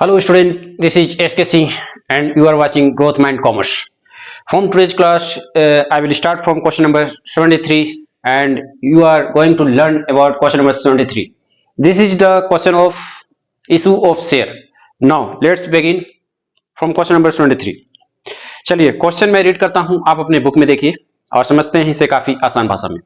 Hello student, this is SKC and you are watching Growth Mind Commerce. From today's class, I will start from question number 73 and you are going to learn about question number 73. This is the question of issue of share. Now let's begin from question number 73. चलिए question मैं read करता हूं, आप अपने book में देखिए और समझते हैं इसे काफी आसान भाषा में.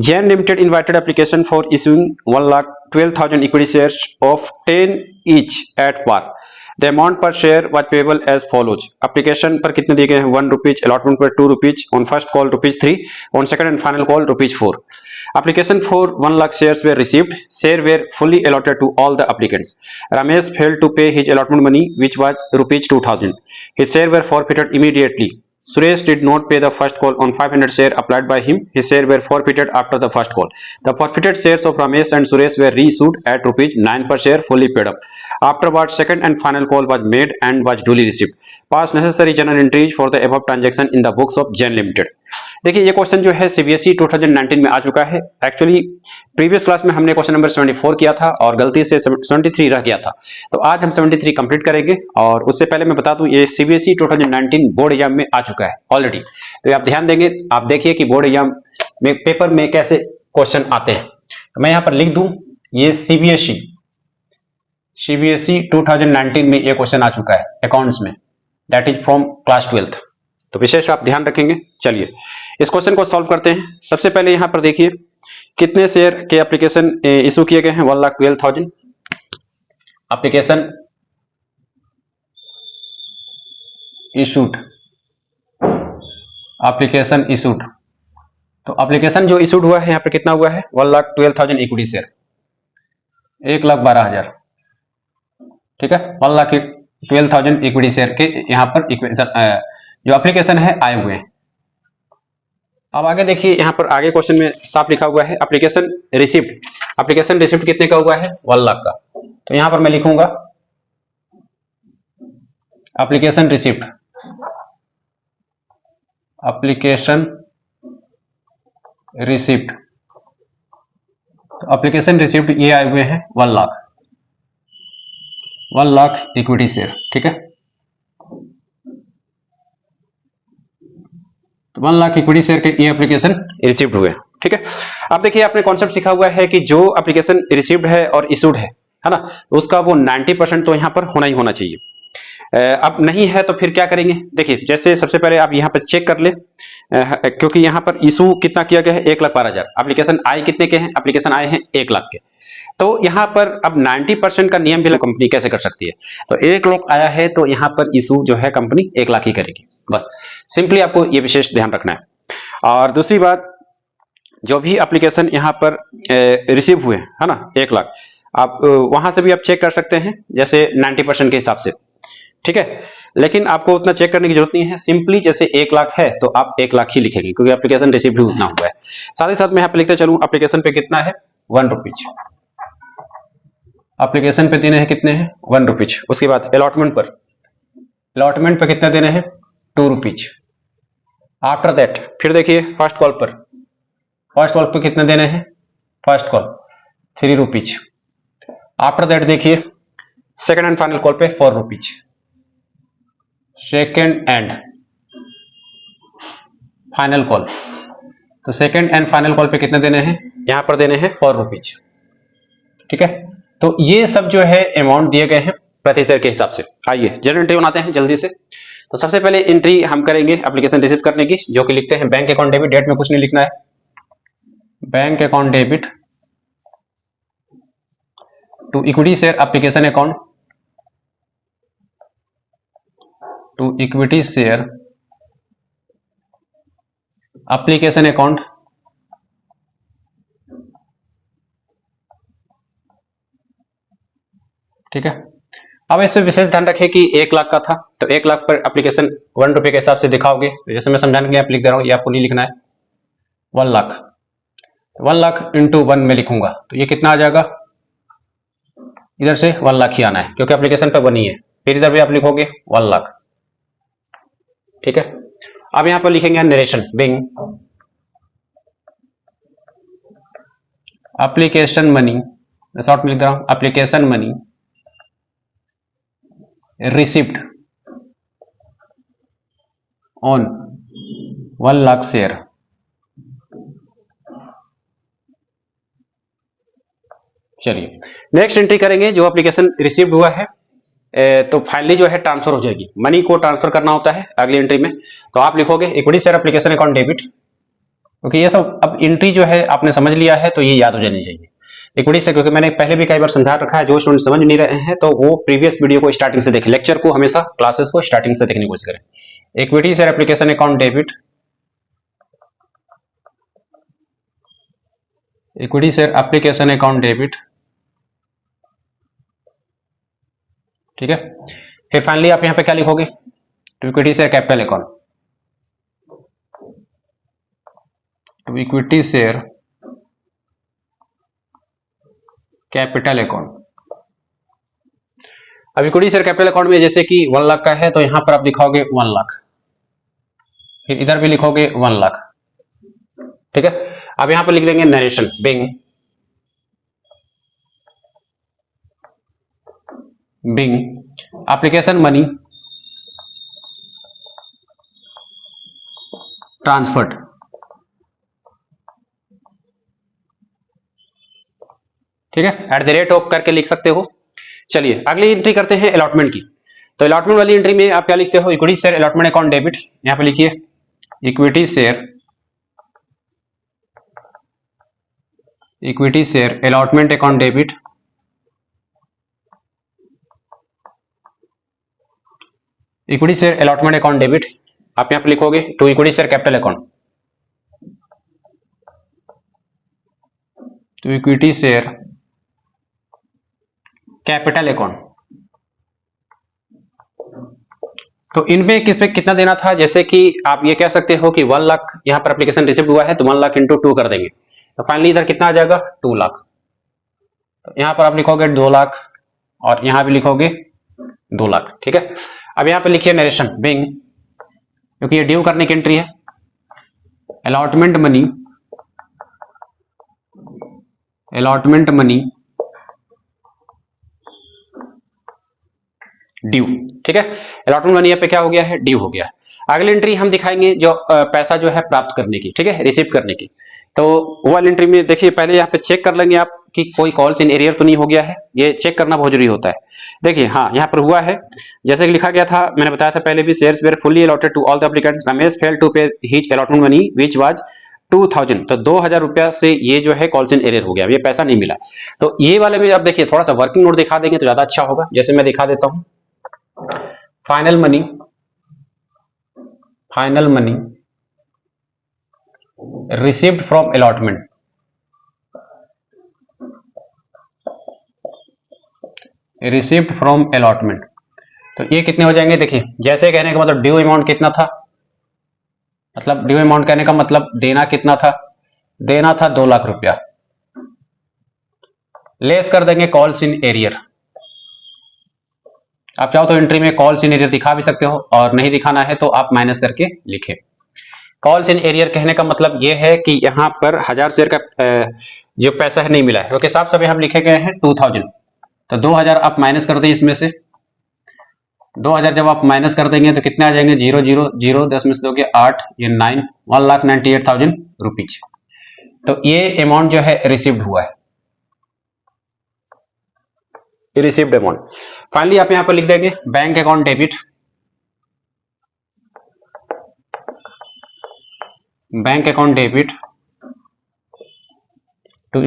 Jen Limited invited application for issuing 1,12,000 equity shares of 10 each at par. The amount per share was payable as follows. Application पर कितने दिए गए हैं? 1 rupees, allotment पर 2 rupees, on first call rupees 3, on second and final call rupees 4. Application for 1 lakh shares were received. Shares were fully allotted to all the applicants. Ramesh failed to pay his allotment money, which was rupees 2,000. His shares were forfeited immediately. Suresh did not pay the first call on 500 shares applied by him. His shares were forfeited after the first call. The forfeited shares of Ramesh and Suresh were reissued at rupees 9 per share, fully paid up. Afterwards, second and final call was made and was duly received. Pass necessary journal entries for the above transaction in the books of Jen Limited. देखिए ये question जो है CBSE 2019 में आ चुका है. Actually previous class में हमने question number 74 किया था और गलती से 73 रह गया था, तो आज हम 73 कंप्लीट करेंगे. और उससे पहले मैं बता दूं ये सीबीएसई 2019 बोर्ड एग्जाम में आ चुका है ऑलरेडी, तो आप ध्यान देंगे, आप देखिए कि बोर्ड एग्जाम में पेपर में कैसे क्वेश्चन आते हैं. तो मैं यहाँ पर लिख दूं ये सीबीएसई 2019 में ये क्वेश्चन आ चुका है अकाउंट्स में, that is from class 12th. तो विशेष आप ध्यान रखेंगे. चलिए इस क्वेश्चन को सॉल्व करते हैं. सबसे पहले यहां पर देखिए कितने शेयर के एप्लीकेशन इशू किए गए हैं. 1,12,000 एप्लीकेशन इशूड. एप्लीकेशन इशूड, तो एप्लीकेशन जो इशूड हुआ है यहां पर कितना हुआ है? 1,12,000 इक्विटी शेयर, 1,12,000. ठीक है, 1,12,000 इक्विटी शेयर के यहां पर जो एप्लीकेशन है आए हुए हैं. अब आगे देखिए यहां पर आगे क्वेश्चन में साफ लिखा हुआ है एप्लीकेशन रिसिप्ट. एप्लीकेशन रिसिप्ट कितने का हुआ है? 1 लाख का. तो यहां पर मैं लिखूंगा एप्लीकेशन रिसिप्ट. एप्लीकेशन रिसिप्ट, तो एप्लीकेशन रिसिप्ट ये आए हुए हैं 1 लाख, 1 लाख इक्विटी शेयर. ठीक है, तो 1 लाख इक्विटी शेयर के ये एप्लीकेशन रिसीव्ड हुए. ठीक है, अब देखिए आपने कॉन्सेप्ट सीखा हुआ है कि जो एप्लीकेशन रिसीव्ड है और इशूड है ना, उसका वो 90% तो यहाँ पर होना ही होना चाहिए. अब नहीं है तो फिर क्या करेंगे? देखिए जैसे सबसे पहले आप यहाँ पर चेक कर ले, क्योंकि यहाँ पर इशू कितना किया गया है? 1,12,000. एप्लीकेशन आए कितने के हैं? एप्लीकेशन आए हैं 1 लाख के. तो यहाँ पर अब 90% का नियम भी कंपनी कैसे कर सकती है? तो 1 लाख आया है तो यहाँ पर इशू जो है कंपनी 1 लाख ही करेगी. बस सिंपली आपको ये विशेष ध्यान रखना है. और दूसरी बात, जो भी एप्लीकेशन यहाँ पर रिसीव हुए है ना 1 लाख, आप वहां से भी आप चेक कर सकते हैं जैसे 90% के हिसाब से. ठीक है, लेकिन आपको उतना चेक करने की जरूरत नहीं है. सिंपली जैसे 1 लाख है तो आप 1 लाख ही लिखेंगे क्योंकि एप्लीकेशन रिसीव भी उतना हुआ है. साथ ही साथ मैं यहाँ पे लिखते चलूं एप्लीकेशन पे कितना है? 1 रुपीज. एप्लीकेशन पे देने हैं कितने हैं? 1 रुपीज. उसके बाद अलॉटमेंट पे कितने देने हैं? 2 रुपीज. आफ्टर दैट फिर देखिए फर्स्ट कॉल पर कितने देने हैं? First call 3 rupees. After that देखिए सेकंड एंड फाइनल कॉल पे 4 rupees. Second and final call, तो सेकंड एंड फाइनल कॉल पे कितने देने हैं? यहां पर देने हैं 4 रुपीज. ठीक है, तो ये सब जो है अमाउंट दिए गए हैं प्रति शेयर के हिसाब से. आइए जनरल एंट्री बनाते हैं जल्दी से. तो सबसे पहले एंट्री हम करेंगे एप्लीकेशन रिसीव करने की, जो कि लिखते हैं बैंक अकाउंट डेबिट. डेट में कुछ नहीं लिखना है. Bank account debit to equity share application account, to equity share application account. ठीक है, अब इससे विशेष ध्यान रखें कि 1 लाख का था तो 1 लाख पर एप्लीकेशन 1 रुपए के हिसाब से दिखाओगे. जैसे मैं समझाने के लिए आप लिख दे रहा हूं, ये आपको नहीं लिखना है. 1 लाख, 1 लाख इंटू 1 में लिखूंगा तो ये कितना आ जाएगा? इधर से 1 लाख ही आना है क्योंकि एप्लीकेशन पे 1 ही है. फिर इधर भी आप लिखोगे 1 लाख. ठीक है, अब यहां पर लिखेंगे नरेशन बिंग एप्लीकेशन मनी. मैं शॉर्ट में लिख दे रहा हूं application money receipt on 1 lakh share. चलिए नेक्स्ट एंट्री करेंगे जो एप्लीकेशन रिसीव्ड हुआ है। तो फाइनली जो है ट्रांसफर हो जाएगी, मनी को ट्रांसफर करना होता है अगली एंट्री में। तो आप लिखोगे equity share application account debit, क्योंकि ये सब अब एंट्री जो है आपने समझ लिया है तो ये याद हो जानी चाहिए इक्विटी शेयर, क्योंकि मैंने पहले भी कई बार समझा रखा है। जो स्टूडेंट समझ नहीं रहे हैं तो वो प्रीवियस वीडियो को स्टार्टिंग से देखें, लेक्चर को हमेशा क्लासेस को स्टार्टिंग से देखने की कोशिश करें। Equity share application account debit, equity share application account debit, ठीक है। फिर फाइनली आप यहां पे क्या लिखोगे, to equity share capital account, to equity share capital account. अब इक्विटी शेयर कैपिटल अकाउंट में जैसे कि 1 लाख का है तो यहां पर आप लिखोगे 1 लाख, फिर इधर भी लिखोगे 1 लाख, ठीक है। अब यहां पर लिख देंगे narration being application money transferred, ठीक है, @ करके लिख सकते हो। चलिए अगली एंट्री करते हैं अलॉटमेंट की। तो अलॉटमेंट वाली एंट्री में आप क्या लिखते हो, equity share allotment account debit, यहां पे लिखिए equity share allotment account debit, equity share allotment account debit. आप यहां पे लिखोगे to equity share capital account, to equity share capital account. तो इनमें किस पे कितना देना था, जैसे कि आप ये कह सकते हो कि 1 लाख यहां पर एप्लीकेशन रिसीव हुआ है तो 1 लाख इंटू 2 कर देंगे, तो फाइनली इधर कितना आ जाएगा 2 लाख। तो यहां पर आप लिखोगे 2 लाख और यहां भी लिखोगे 2 लाख, ठीक है। अब यहां पर लिखिए नरेशन बिंग, क्योंकि ये ड्यू करने की एंट्री है, अलॉटमेंट मनी ड्यू, ठीक है। अलॉटमेंट मनी पे क्या हो गया है, ड्यू हो गया। अगली एंट्री हम दिखाएंगे जो पैसा जो है प्राप्त करने की, ठीक है, रिसीव करने की। तो वो वाली एंट्री में देखिए पहले यहाँ पे चेक कर लेंगे आप कि कोई कॉल्स इन एरियर तो नहीं हो गया है, ये चेक करना बहुत जरूरी होता है। देखिए हाँ यहाँ पर हुआ है, जैसे कि लिखा गया था, मैंने बताया था पहले भी, shares were fully allotted to all the applicants, Ramesh failed to pay his allotment money which was 2000। तो 2000 रुपया से ये जो है कॉल्स इन एरियर हो गया, ये पैसा नहीं मिला। तो ये वाले में आप देखिए थोड़ा सा वर्किंग नोट दिखा देंगे तो ज्यादा अच्छा होगा। जैसे मैं दिखा देता हूँ, final money received from allotment, तो ये कितने हो जाएंगे, देखिए जैसे कहने का मतलब ड्यू अमाउंट कितना था, मतलब ड्यू अमाउंट कहने का मतलब देना कितना था, देना था 2 लाख रुपया, लेस कर देंगे कॉल्स इन एरियर। आप चाहो तो एंट्री में कॉल्स इन एरियर दिखा भी सकते हो, और नहीं दिखाना है तो आप माइनस करके लिखे। कॉल्स इन एरियर कहने का मतलब यह है कि यहां पर 1000 शेयर का जो पैसा है नहीं मिला है, क्योंकि साफ साफ हम लिखे गए हैं 2000। तो 2000 आप माइनस कर दें, इसमें से 2000 जब आप माइनस कर देंगे तो कितने आ जाएंगे, 0 0 0, 10 में से दोगे 8, ये 9, 1,98,000 रुपीज। तो ये अमाउंट जो है रिसीव्ड हुआ है, रिसीव्ड अमाउंट। फाइनली आप यहां पर लिख देंगे bank account debit, to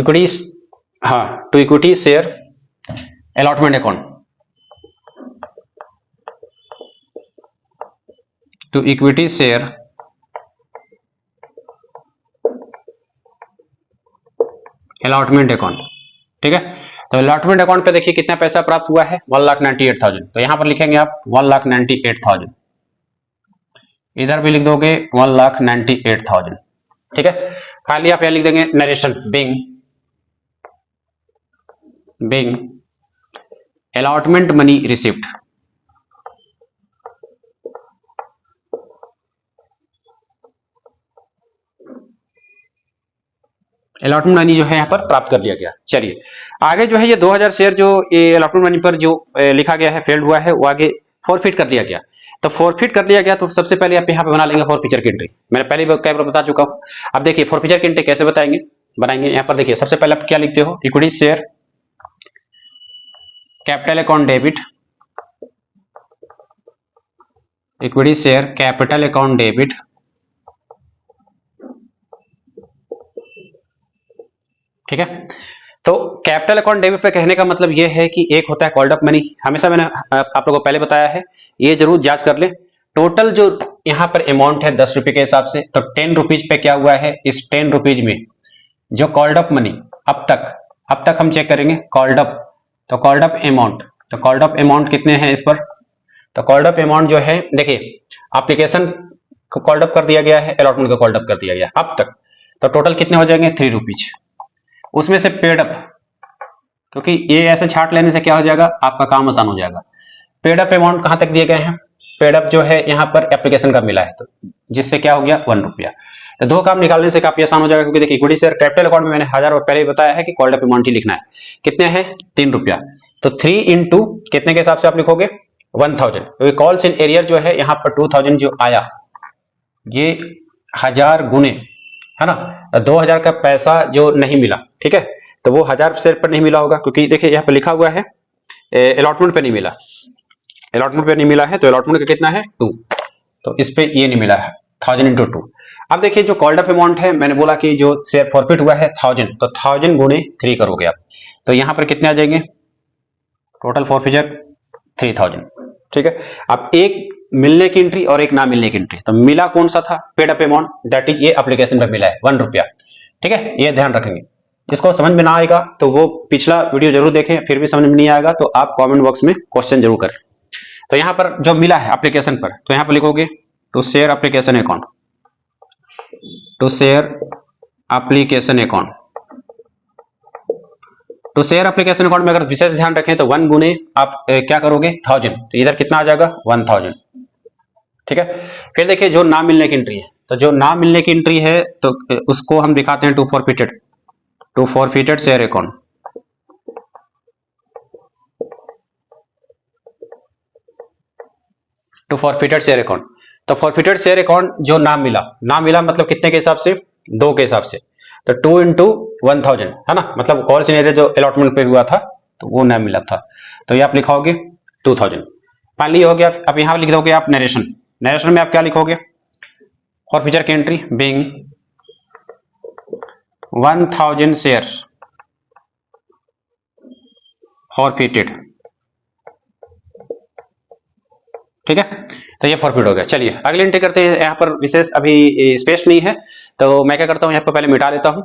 equity share allotment account, to equity share allotment account, ठीक है। तो अलॉटमेंट अकाउंट पे देखिए कितना पैसा प्राप्त हुआ है, 1,98,000। तो यहां पर लिखेंगे आप 1,98,000, इधर भी लिख दोगे 1,98,000, ठीक है। फाइनली आप यहां लिख देंगे narration being allotment money receipt, allotment money जो है यहाँ पर प्राप्त कर लिया गया। चलिए आगे जो है ये 2000 शेयर जो ये अलॉटमेंट मनी पर जो लिखा गया है फेल्ड हुआ है, वो आगे फॉरफिट कर दिया गया। तो फॉरफिट कर दिया गया तो सबसे पहले आप यहाँ पे बना लेंगे फॉरफीचर की एंट्री। मैंने पहले कई बार बता चुका हूँ। अब देखिए फॉरफीचर की एंट्री कैसे बनाएंगे यहाँ पर देखिए सबसे पहले आप क्या लिखते हो, equity share capital account debit, equity share capital account debit, ठीक है। तो कैपिटल अकाउंट डेबिट पे कहने का मतलब ये है कि एक होता है कॉल्ड अप मनी, हमेशा मैंने आप लोगों को पहले बताया है, ये जरूर जांच कर ले। टोटल जो यहाँ पर अमाउंट है 10 रुपए के हिसाब से, तो 10 रुपीज पे क्या हुआ है, इस 10 रुपीज में जो कॉल्ड अप मनी अब तक हम चेक करेंगे कॉल्ड अप, तो कॉल्ड अप अमाउंट, तो कॉल्ड अप अमाउंट कितने हैं इस पर, तो कॉल्ड अप अमाउंट जो है देखिए एप्लीकेशन को कॉल्ड अप कर दिया गया है, अलॉटमेंट को कॉल्ड अप कर दिया गया अब तक, तो टोटल कितने हो जाएंगे 3 रुपीज। उसमें से पेड अप, क्योंकि ये ऐसे छाट लेने से क्या हो जाएगा आपका काम आसान हो जाएगा। पेड अप अमाउंट कहां तक दिए गए हैं, पेड अप जो है यहाँ पर एप्लीकेशन का मिला है, तो जिससे क्या हो गया 1 रुपया। तो दो काम निकालने से काफी आसान हो जाएगा, क्योंकि देखिए इक्विटी शेयर कैपिटल अकाउंट में मैंने 1000 रुपए पहले ही बताया है कि कॉल्ड अप अमाउंट ही लिखना है, कितने हैं 3 रुपया। तो 3 इंटू कितने के हिसाब से आप लिखोगे 1000, क्योंकि कॉल्स इन एरियर जो है यहाँ पर 2000 जो आया ये 1000 गुने है ना, 2000 का पैसा जो नहीं मिला, ठीक है, तो वो 1000 शेयर पर नहीं मिला होगा, क्योंकि देखिए यहाँ पर लिखा हुआ है अलॉटमेंट पे नहीं मिला, अलॉटमेंट पे नहीं मिला है, तो अलॉटमेंट का कितना है 2, तो इस पे ये नहीं मिला है 1000 इंटू 2। अब देखिए जो कॉल्ड अप अमाउंट है, मैंने बोला कि जो शेयर फॉरफिट हुआ है 1000, तो 1000 गुणे 3 करोगे आप, तो यहाँ पर कितने आ जाएंगे टोटल फॉरफिचर 3000, ठीक है। अब एक मिलने की एंट्री और एक ना मिलने की एंट्री, तो मिला कौन सा था paid up amount, that is ये एप्लीकेशन पर मिला है 1 रुपया, ठीक है, ये ध्यान रखेंगे। जिसको समझ में ना आएगा तो वो पिछला वीडियो जरूर देखें, फिर भी समझ में नहीं आएगा तो आप कमेंट बॉक्स में क्वेश्चन जरूर करें। तो यहाँ पर जो मिला है एप्लीकेशन पर, तो यहाँ पर लिखोगे to share application account, to share application account, तो शेयर एप्लीकेशन अकाउंट में अगर विशेष ध्यान रखें तो 1 गुने आप क्या करोगे 1000, तो इधर कितना आ जाएगा 1000, ठीक है। फिर देखिए जो ना मिलने की एंट्री है, तो जो ना मिलने की एंट्री है तो उसको हम दिखाते हैं to forfeited share account, to forfeited share account. तो फॉरफिटेड शेयर अकाउंट जो ना मिला मतलब कितने के हिसाब से 2 के हिसाब से, तो 2 इंटू 1000 है ना, मतलब कॉल सिनेरियो जो अलॉटमेंट पे हुआ था तो वो ना मिला था, तो ये आप लिखाओगे 2000। फाइनली हो गया। अब यहां लिख दोगे आप नरेशन में आप क्या लिखोगे फॉरफिचर की एंट्री बीइंग 1000 शेयर्स फॉरफिटेड, ठीक है, तो ये फॉरफिट हो गया। चलिए अगली एंट्री करते हैं। यहाँ पर विशेष अभी स्पेस नहीं है, तो मैं क्या करता हूँ यहाँ पर पहले मिटा लेता हूँ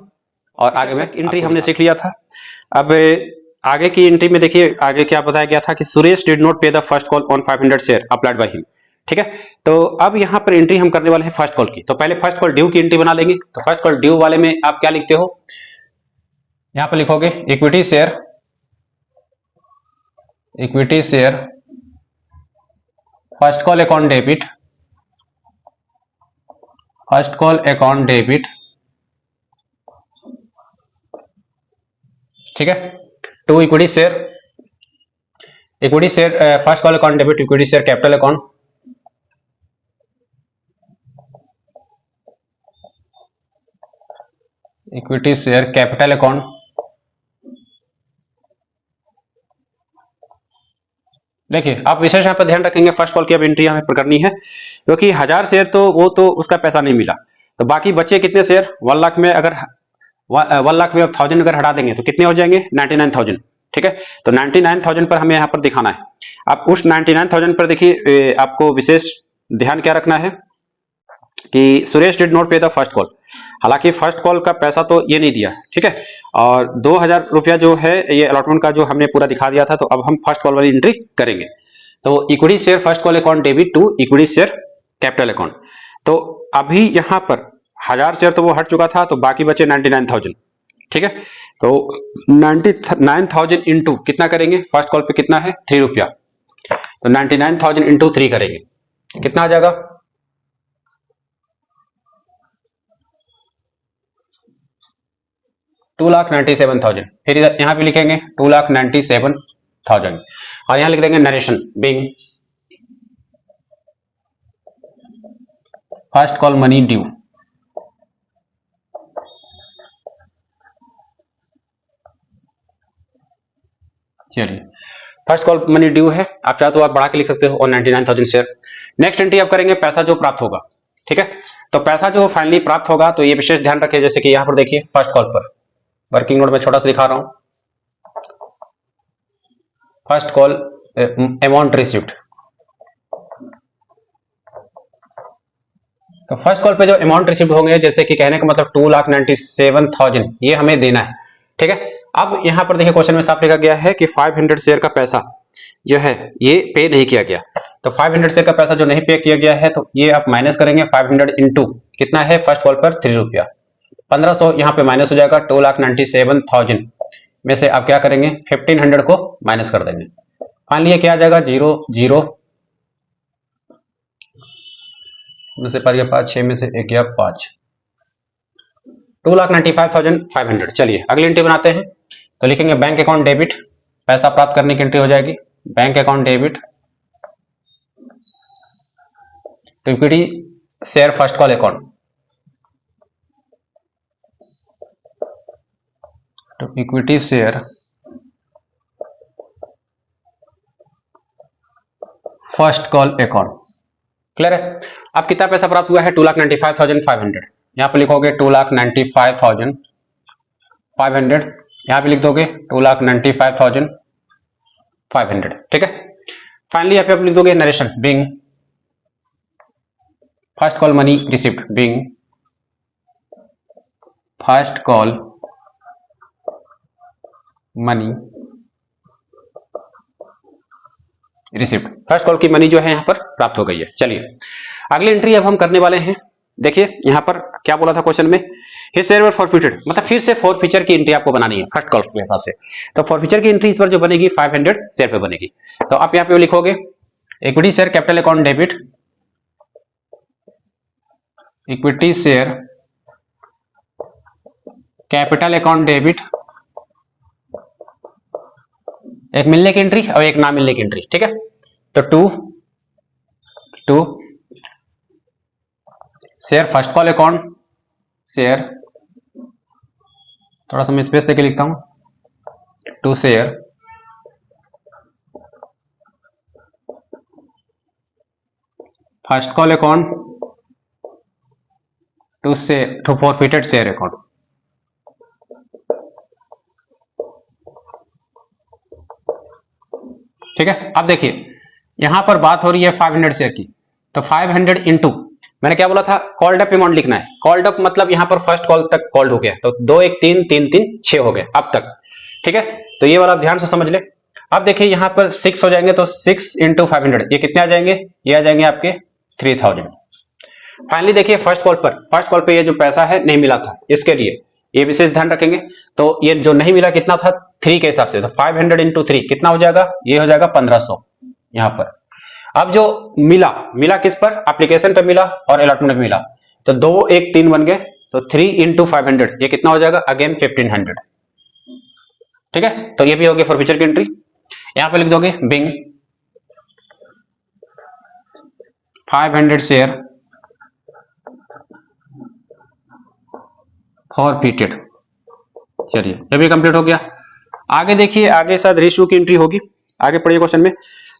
और आगे में एंट्री हमने सीख लिया था। अब आगे की एंट्री में देखिए आगे क्या बताया गया था कि सुरेश डिड नॉट पे the first call on 500 share applied by him, ठीक है। तो अब यहाँ पर एंट्री हम करने वाले हैं फर्स्ट कॉल की, तो पहले फर्स्ट कॉल ड्यू की एंट्री बना लेंगे। तो फर्स्ट कॉल ड्यू वाले में आप क्या लिखते हो, यहाँ पर लिखोगे equity share first call account debit, ठीक है, to equity share first call account debit equity share capital account, equity share capital account, देखिए आप विशेष यहाँ पर ध्यान रखेंगे फर्स्ट कॉल की अब एंट्री हमें करनी है, क्योंकि 1000 शेयर तो वो तो उसका पैसा नहीं मिला, तो बाकी बचे कितने शेयर 1 लाख में, अगर 1 लाख में 1000 अगर हटा देंगे तो कितने हो जाएंगे 99,000, ठीक है। तो 99,000 पर हमें यहाँ पर दिखाना है। आप उस 99,000 पर देखिए आपको विशेष ध्यान क्या रखना है कि सुरेश डिड नॉट पे द फर्स्ट कॉल, हालांकि फर्स्ट कॉल का पैसा तो ये नहीं दिया, ठीक है, और 2000 रुपया जो है ये अलॉटमेंट का जो हमने पूरा दिखा दिया था, तो अब हम फर्स्ट कॉल वाली एंट्री करेंगे। तो equity share first call account debit to equity share capital account, तो अभी यहाँ पर 1000 शेयर तो वो हट चुका था, तो बाकी बचे 99,000, ठीक है। तो 99,000 इंटू कितना करेंगे फर्स्ट कॉल पे कितना है 3 रुपया, तो 99,000 इंटू 3 करेंगे कितना आ जाएगा 2,97,000। फिर इधर यहाँ पे लिखेंगे 2,97,000 और यहाँ लिख देंगे narration being first call money due. चलिए फर्स्ट कॉल मनी ड्यू है, आप चाहे तो आप बढ़ा के लिख सकते हो और 99,000 शेयर। नेक्स्ट एंट्री आप करेंगे पैसा जो प्राप्त होगा, ठीक है। तो पैसा जो फाइनली प्राप्त होगा, तो ये विशेष ध्यान रखिए, जैसे कि यहां पर देखिए फर्स्ट कॉल पर वर्किंग नोट में छोटा सा दिखा रहा हूं, फर्स्ट कॉल अमाउंट रिसीव्ड। तो फर्स्ट कॉल पे जो अमाउंट रिसीव्ड होंगे, जैसे कि कहने का मतलब 2,97,000 ये हमें देना है, ठीक है। अब यहां पर देखिए क्वेश्चन में साफ लिखा गया है कि 500 शेयर का पैसा जो है ये पे नहीं किया गया। तो 500 शेयर का पैसा जो नहीं पे किया गया है, तो ये आप माइनस करेंगे 500 इंटू कितना है फर्स्ट कॉल पर 3 रुपया, 1500 यहाँ पे माइनस हो जाएगा। 2,97,000 में से आप क्या करेंगे 1500 को माइनस कर देंगे। फाइनली ये क्या आ जाएगा 0 0 में से 5 6 में से 1 गया 5, 2,95,500। चलिए अगली एंट्री बनाते हैं। तो लिखेंगे बैंक अकाउंट डेबिट, पैसा प्राप्त करने की एंट्री हो जाएगी bank account debit to equity share first call account, to equity share first call account. Clear है। अब कितना पैसा प्राप्त हुआ है 2,95,500, यहां पे लिखोगे 2,95,500, यहां पे लिख दोगे 2,95,500, ठीक है। फाइनली यहाँ पे आप लिख दोगे narration being first call money receipt, being first call money receipt, first call की मनी जो है यहां पर प्राप्त हो गई है। चलिए अगली एंट्री अब हम करने वाले हैं। देखिए यहां पर क्या बोला था क्वेश्चन में, हिज शेयर वर फॉरफिटेड, मतलब फिर से फॉरफीचर की एंट्री आपको बनानी है फर्स्ट कॉल के हिसाब से। तो फॉरफीचर की एंट्री इस बार जो बनेगी 500 शेयर पे बनेगी। तो आप यहां पे लिखोगे equity share capital account debit, equity share capital account debit, एक मिलने की एंट्री और एक ना मिलने की एंट्री, ठीक है। तो to share first call account, share थोड़ा सा मैं स्पेस देके लिखता हूं, to share first call account to forfeited share account. ठीक है। अब देखिए यहां पर बात हो रही है 500 शेयर की, तो 500 इंटू मैंने क्या बोला था कॉल्ड अप अमाउंट लिखना है। कॉल्ड अप मतलब यहां पर फर्स्ट कॉल तक कॉल्ड हो गया, तो 2 1 3 3 3 6 हो गए अब तक, ठीक है। तो ये वाला ध्यान से समझ ले। अब देखिए यहां पर 6 हो जाएंगे, तो 6 इंटू 500 ये कितने आ जाएंगे, ये आ जाएंगे आपके 3000। फाइनली देखिए फर्स्ट कॉल पे ये जो पैसा है नहीं मिला था, इसके लिए ये विशेष ध्यान रखेंगे। तो ये जो नहीं मिला कितना था 3 के हिसाब से, तो 500 इंटू 3 कितना हो जाएगा, ये हो जाएगा 1500 यहां पर। अब जो मिला किस पर, एप्लीकेशन पे मिला और अलॉटमेंट पे मिला, तो 2 1 3 बन गए, तो 3 इंटू 500 ये कितना हो जाएगा अगेन 1500, ठीक है। तो ये भी हो गया फॉरफीचर की एंट्री। यहां पे लिख दोगे बिंग 500 शेयर फॉरफिटेड। चलिए ये भी कंप्लीट हो गया। आगे देखिए, आगे शायद रेशियो की एंट्री होगी, आगे पढ़िए क्वेश्चन में।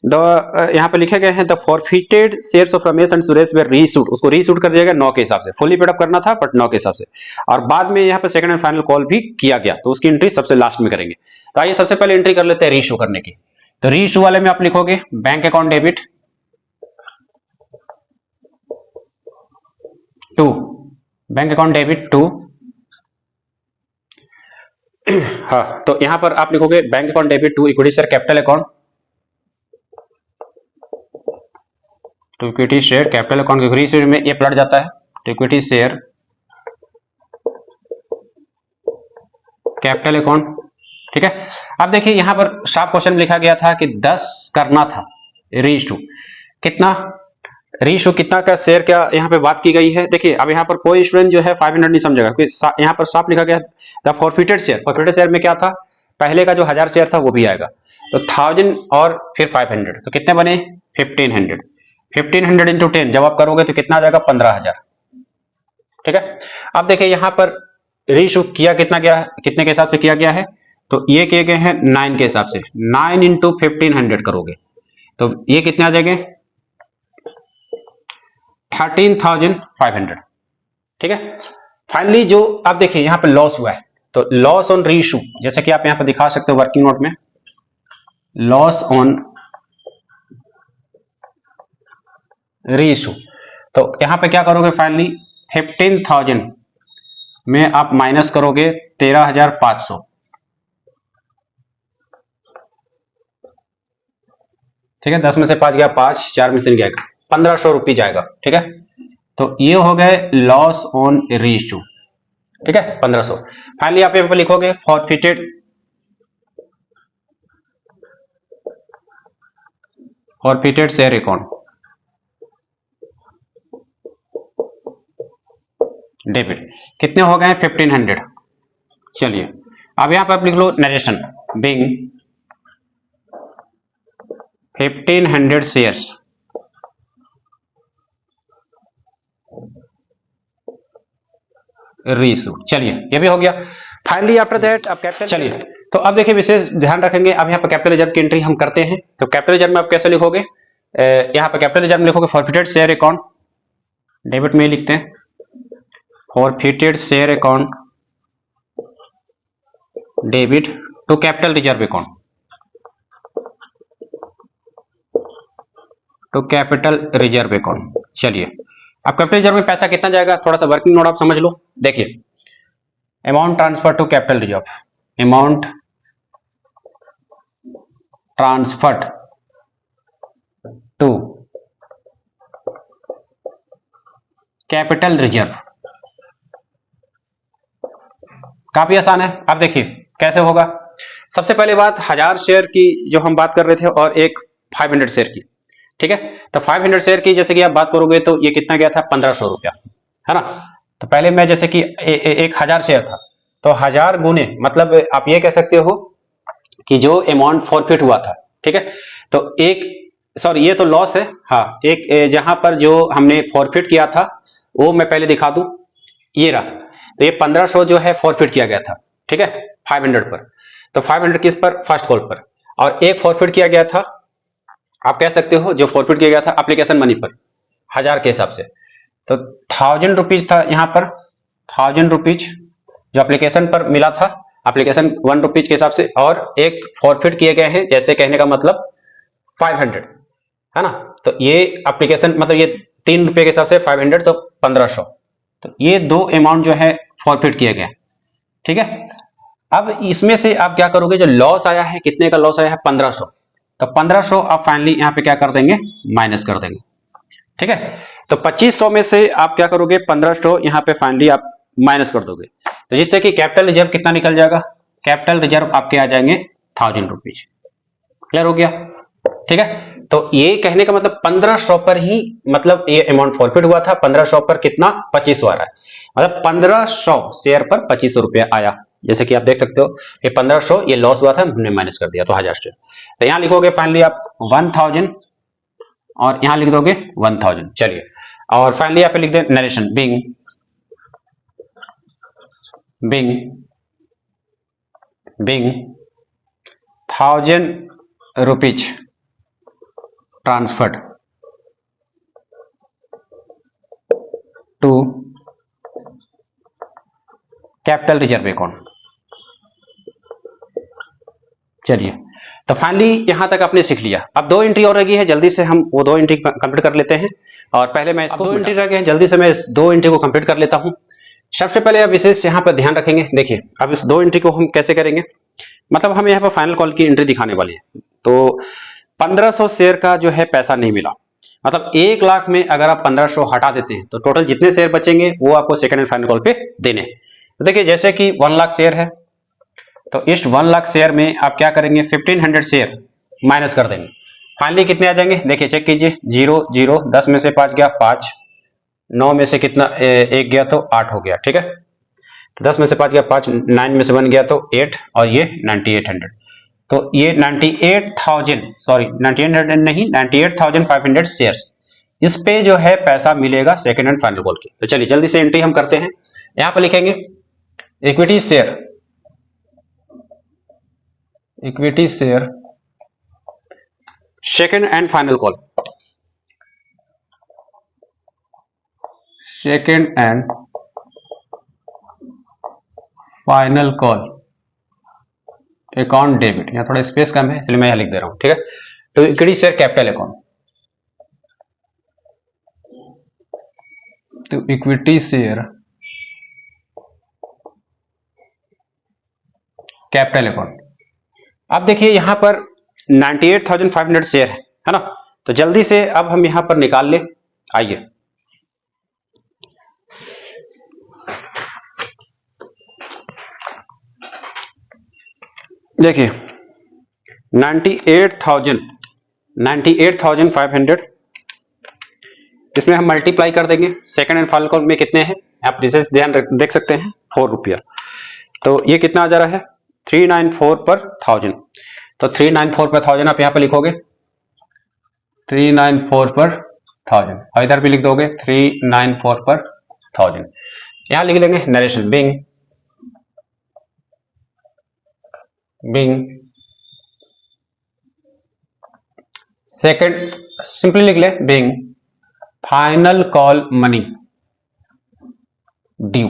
यहाँ पे लिखे गए हैं the forfeited shares of Ramesh and Suresh were reissued, उसको रीशूट कर दिया गया 9 के हिसाब से, फुली पेड अप करना था बट 9 के हिसाब से, और बाद में यहाँ पे सेकंड एंड फाइनल कॉल भी किया गया, तो उसकी एंट्री सबसे लास्ट में करेंगे। तो आइए सबसे पहले एंट्री कर लेते हैं रीशू करने की। तो रीशू वाले में आप लिखोगे bank account debit to, bank account debit to, हाँ तो यहां पर आप लिखोगे bank account debit to equity share capital account, to equity share capital account के रीशू में ये पलट जाता है, to equity share capital account, ठीक है। अब देखिए यहां पर साफ क्वेश्चन में लिखा गया था कि 10 करना था रीशू, कितना रीशू कितना का शेयर क्या यहाँ पे बात की गई है। देखिए अब यहाँ पर कोई स्टूडेंट जो है 500 नहीं समझेगा, क्योंकि यहाँ पर साफ लिखा गया द फॉरफिटेड शेयर में क्या था, पहले का जो 1000 शेयर था वो भी आएगा, तो 1000 और फिर 500, तो कितने बने 1500 इंटू 10 जब आप करोगे तो कितना आ जाएगा 15000। ठीक है। अब देखिए यहाँ पर रीइशू किया कितना गया है, कितने के हिसाब से किया गया है, तो ये किए गए हैं 9 के हिसाब से। 9 इंटू 1500 करोगे तो ये कितने आ जाएंगे, 13,500। ठीक है। फाइनली जो आप देखिए यहाँ पे लॉस हुआ है, तो लॉस ऑन रीइशू, जैसे कि आप यहाँ पे दिखा सकते हो वर्किंग नोट में, लॉस ऑन रीइशू। तो यहाँ पे क्या करोगे, फाइनली 15,000 में आप माइनस करोगे 13,500। ठीक है, 10 में से 5 गया 5, 4 में से 3 गया 1500 रुपये जाएगा। ठीक है, तो ये हो गए लॉस ऑन रीइशू। ठीक है, 1500। फाइनली आप यहाँ पे लिखोगे फॉरफिटेड शेयर अकाउंट डेबिट, कितने हो गए 1500। चलिए अब यहाँ पर आप लिख लो नरेशन, बिंग 1500 शेयर्स रीइशू। चलिए ये भी हो गया। फाइनली आफ्टर दैट अब कैपिटल, चलिए तो अब देखिए विशेष ध्यान रखेंगे, अब यहाँ पर कैपिटल रिजर्व की एंट्री हम करते हैं। तो कैपिटल रिजर्व में आप कैसे लिखोगे, यहाँ पर कैपिटल रिजर्व में लिखोगे फॉरफिटेड शेयर अकाउंट, डेबिट में लिखते हैं forfeited share account debit to capital reserve account, to capital reserve account. चलिए अब कैपिटल रिजर्व में पैसा कितना जाएगा, थोड़ा सा वर्किंग नोट आप समझ लो। देखिए amount transfer to capital reserve, amount transferred to capital reserve, काफी आसान है। अब देखिए कैसे होगा। सबसे पहले बात 1000 शेयर की जो हम बात कर रहे थे और एक 500 शेयर की। ठीक है, तो 500 शेयर की जैसे कि आप बात करोगे तो ये कितना गया था 1500 रुपया, है ना। तो पहले मैं जैसे कि एक 1000 शेयर था, तो 1000 गुने, मतलब आप ये कह सकते हो कि जो अमाउंट फॉरफिट हुआ था, ठीक है, तो एक, सॉरी ये तो लॉस है, हाँ, एक जहां पर जो हमने फॉरफिट किया था वो मैं पहले दिखा दूं, ये रहा। तो ये 1500 जो है फॉरफिट किया गया था, ठीक है, 500 पर। तो 500 किस पर, फर्स्ट कॉल पर, और एक फॉरफिट किया गया था, आप कह सकते हो जो फॉरफिट किया गया था एप्लीकेशन मनी पर 1000 के हिसाब से, तो 1000 रुपीज था यहाँ पर, 1000 रुपीज जो एप्लीकेशन पर मिला था, एप्लीकेशन 1 रुपीज के हिसाब से, और एक फॉरफिट किए गए हैं, जैसे कहने का मतलब 500, है ना। तो ये एप्लीकेशन मतलब ये 3 रुपये के हिसाब से 500, तो 1500, तो ये दो अमाउंट जो है फॉरफिट किए गए। ठीक है, अब इसमें से आप क्या करोगे, जो लॉस आया है, कितने का लॉस आया है 1500, तो 1500 आप फाइनली यहाँ पे क्या कर देंगे, माइनस कर देंगे। ठीक है, तो 2500 में से आप क्या करोगे, 1500 यहाँ पे फाइनली आप माइनस कर दोगे, तो जिससे कि कैपिटल रिजर्व कितना निकल जाएगा, कैपिटल रिजर्व आपके आ जाएंगे 1000 रुपीज। क्लियर हो गया। ठीक है, तो ये कहने का मतलब 1500 पर ही, मतलब ये अमाउंट फॉरफिट हुआ था, 1500 पर कितना 2500 आ रहा है, मतलब 1500 शेयर पर 2500 रुपया आया। जैसे कि आप देख सकते हो ये 1500 ये लॉस हुआ था, हमने माइनस कर दिया, तो 1000 शेयर। तो यहां लिखोगे फाइनली आप 1000 और यहां लिख दोगे 1000। चलिए, और फाइनली आप लिख दे narration, being 1000 rupees transferred to capital reserve account. चलिए, तो फाइनली यहां तक आपने सीख लिया। अब 2 एंट्री और रह गई है, जल्दी से हम वो 2 एंट्री कंप्लीट कर लेते हैं। और पहले मैं इसको 2 एंट्री रह गए हैं, जल्दी से मैं इस 2 एंट्री को कंप्लीट कर लेता हूं। सबसे पहले अब विशेष यहां पर ध्यान रखेंगे। देखिए अब इस 2 एंट्री को हम कैसे करेंगे, मतलब हम यहाँ पर फाइनल कॉल की एंट्री दिखाने वाली है। तो 1500 शेयर का जो है पैसा नहीं मिला, मतलब 1 लाख में अगर आप 1500 हटा देते हैं तो टोटल जितने शेयर बचेंगे वो आपको सेकंड एंड फाइनल कॉल पे देने। तो देखिए जैसे कि 1 लाख शेयर है, तो इस 1 लाख शेयर में आप क्या करेंगे, 1500 शेयर माइनस कर देंगे। फाइनली कितने आ जाएंगे, देखिए चेक कीजिए, 0 0, 10 में से 5 गया 5, 9 में से कितना 1 गया तो 8 हो गया। ठीक है, तो 10 में से 5 गया 5, 9 में से 1 गया तो 8, और ये 9800। तो ये 98,000 नहीं 98,500 शेयर्स इस पे जो है पैसा मिलेगा सेकंड एंड फाइनल कॉल की। तो चलिए जल्दी से एंट्री हम करते हैं। यहां पर लिखेंगे equity share, equity share second and final call, second and final call account debit. यहां थोड़ा स्पेस कम है इसलिए मैं यहां लिख दे रहा हूं, ठीक है। तो इक्विटी शेयर कैपिटल अकाउंट, तो इक्विटी शेयर कैपिटल अकाउंट। अब देखिए यहां पर 98,500 शेयर है ना। तो जल्दी से अब हम यहां पर निकाल ले, आइए। देखिए 98,500 इसमें हम मल्टीप्लाई कर देंगे। सेकंड एंड फाइनल कॉल में कितने हैं आप विशेष ध्यान देख सकते हैं, 4 रुपया। तो ये कितना आ जा रहा है 394 पर 1000। तो 394 पर 1000 आप यहां पर लिखोगे 394 पर 1000 और इधर भी लिख दोगे 394 पर 1000। यहां लिख लेंगे नरेशन बिंग सेकंड, सिंपली लिख ले being final call money due.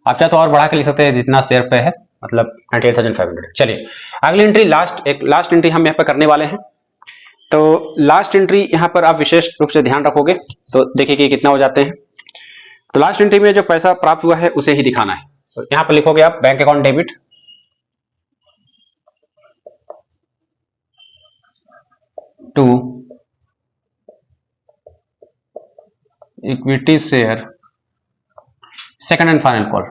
आप चाहे तो और बढ़ा के लिख सकते हैं जितना शेयर पे है, मतलब 98,500। चलिए अगली एंट्री, लास्ट एंट्री हम यहाँ पर करने वाले हैं। तो लास्ट एंट्री यहाँ पर आप विशेष रूप से ध्यान रखोगे तो देखिए कि कितना हो जाते हैं। तो लास्ट एंट्री में जो पैसा प्राप्त हुआ है उसे ही दिखाना है। तो यहाँ पर लिखोगे आप bank account debit to equity share second and final call,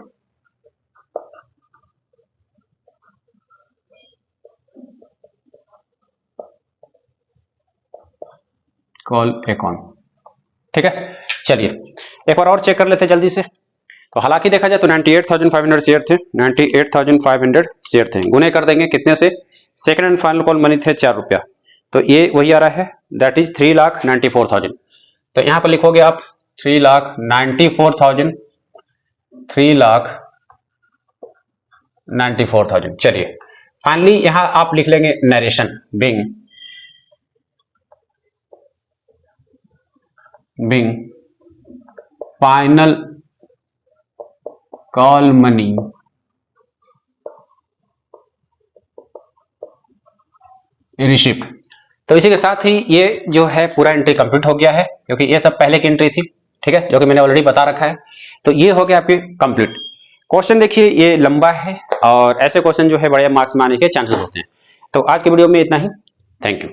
call account, ठीक है। चलिए एक बार और चेक कर लेते हैं जल्दी से। तो हालांकि देखा जाए तो 98,500 शेयर थे, 98,500 शेयर थे, गुने कर देंगे कितने से, second and final call money थे 4 रुपया। तो ये वही आ रहा है, दैट इज 3,94,000। तो यहां पर लिखोगे आप 3,94,000, 3,94,000। चलिए फाइनली यहां आप लिख लेंगे narration being final call money receipt. तो इसी के साथ ही ये जो है पूरा एंट्री कंप्लीट हो गया है, क्योंकि ये सब पहले की एंट्री थी, ठीक है, जो कि मैंने ऑलरेडी बता रखा है। तो ये हो गया आपके कंप्लीट। क्वेश्चन देखिए ये लंबा है और ऐसे क्वेश्चन जो है बड़े मार्क्स में आने के चांसेस होते हैं। तो आज की वीडियो में इतना ही, थैंक यू।